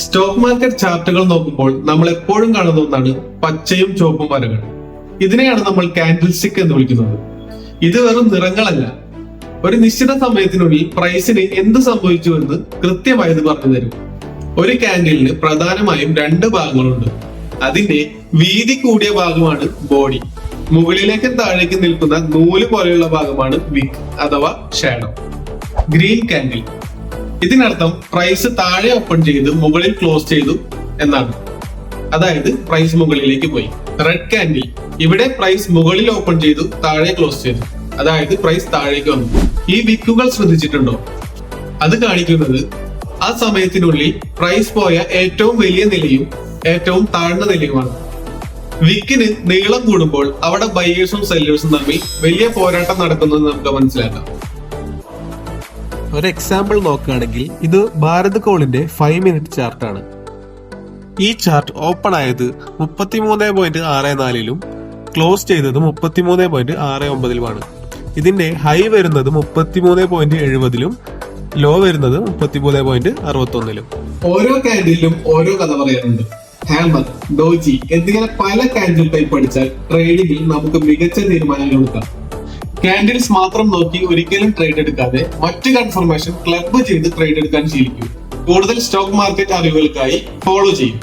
Stock market ചാർട്ടുകൾ നോക്കുമ്പോൾ നമ്മൾ എപ്പോഴും കാണുന്ന ഒന്നാണ് പച്ചയും ചുവപ്പും വരകൾ. ഇതിനെയാണ് നമ്മൾ കാൻഡിൽ സ്റ്റിക്ക് എന്ന് വിളിക്കുന്നത്. ഇത് വെറും നിറങ്ങളല്ല, ഒരു നിശ്ചിത സമയത്തിനുള്ളിൽ പ്രൈസിന് എന്ത് സംഭവിച്ചു എന്ന് കൃത്യമായത് പറഞ്ഞു തരും. ഒരു കാൻഡിലിന് പ്രധാനമായും രണ്ട് ഭാഗങ്ങളുണ്ട്. അതിന്റെ വീതി കൂടിയ ഭാഗമാണ് ബോഡി, മുകളിലേക്കും താഴേക്കും നിൽക്കുന്ന നൂല് പോലെയുള്ള ഭാഗമാണ് വിക്ക് അഥവാ ഷാഡോ. ഗ്രീൻ കാൻഡിൽ, ഇതിനർത്ഥം പ്രൈസ് താഴെ ഓപ്പൺ ചെയ്ത് മുകളിൽ ക്ലോസ് ചെയ്തു എന്നാണ്, അതായത് പ്രൈസ് മുകളിലേക്ക് പോയി. റെഡ് കാൻഡിൽ, ഇവിടെ പ്രൈസ് മുകളിൽ ഓപ്പൺ ചെയ്തു താഴെ ക്ലോസ് ചെയ്തു, അതായത് പ്രൈസ് താഴേക്ക് വന്നു. ഈ വിക്കുകൾ ശ്രദ്ധിച്ചിട്ടുണ്ടോ? അത് കാണിക്കുന്നത് ആ സമയത്തിനുള്ളിൽ പ്രൈസ് പോയ ഏറ്റവും വലിയ നിലയും ഏറ്റവും താഴ്ന്ന നിലയുമാണ്. വിക്കിന് നീളം കൂടുമ്പോൾ അവിടെ ബയേഴ്സും സെല്ലേഴ്സും തമ്മിൽ വലിയ പോരാട്ടം നടക്കുന്നത് നമുക്ക് മനസ്സിലാക്കാം. ഒരു എക്സാമ്പിൾ നോക്കുകയാണെങ്കിൽ ഇത് ഭാരത് കോളിന്റെ 5 മിനിറ്റ് ചാർട്ടാണ്. ഈ ചാർട്ട് ഓപ്പൺ ആയത് 33.64 ക്ലോസ് ചെയ്തത് 33.69 ഇതിന്റെ ഹൈ വരുന്നത് 33.70 ലോ വരുന്നത് 33.61. ഓരോ കാൻഡിലും ഓരോ കഥ പറയാറുണ്ട്. ഹാമർ, ഡോജി എന്നിങ്ങനെ പല കാൻഡിൽ ടൈപ്പ് പഠിച്ചാൽ ട്രേഡിംഗിൽ നമുക്ക് മികച്ച തീരുമാനങ്ങൾ എടുക്കാം. കാൻഡിൽസ് മാത്രം നോക്കി ഒരിക്കലും ട്രേഡ് എടുക്കാതെ മറ്റ് കൺഫർമേഷൻ ക്ലബ് ചെയ്ത് ട്രേഡ് എടുക്കാൻ ശീലിക്കും. കൂടുതൽ സ്റ്റോക്ക് മാർക്കറ്റ് അറിവുകൾക്കായി ഫോളോ ചെയ്യും.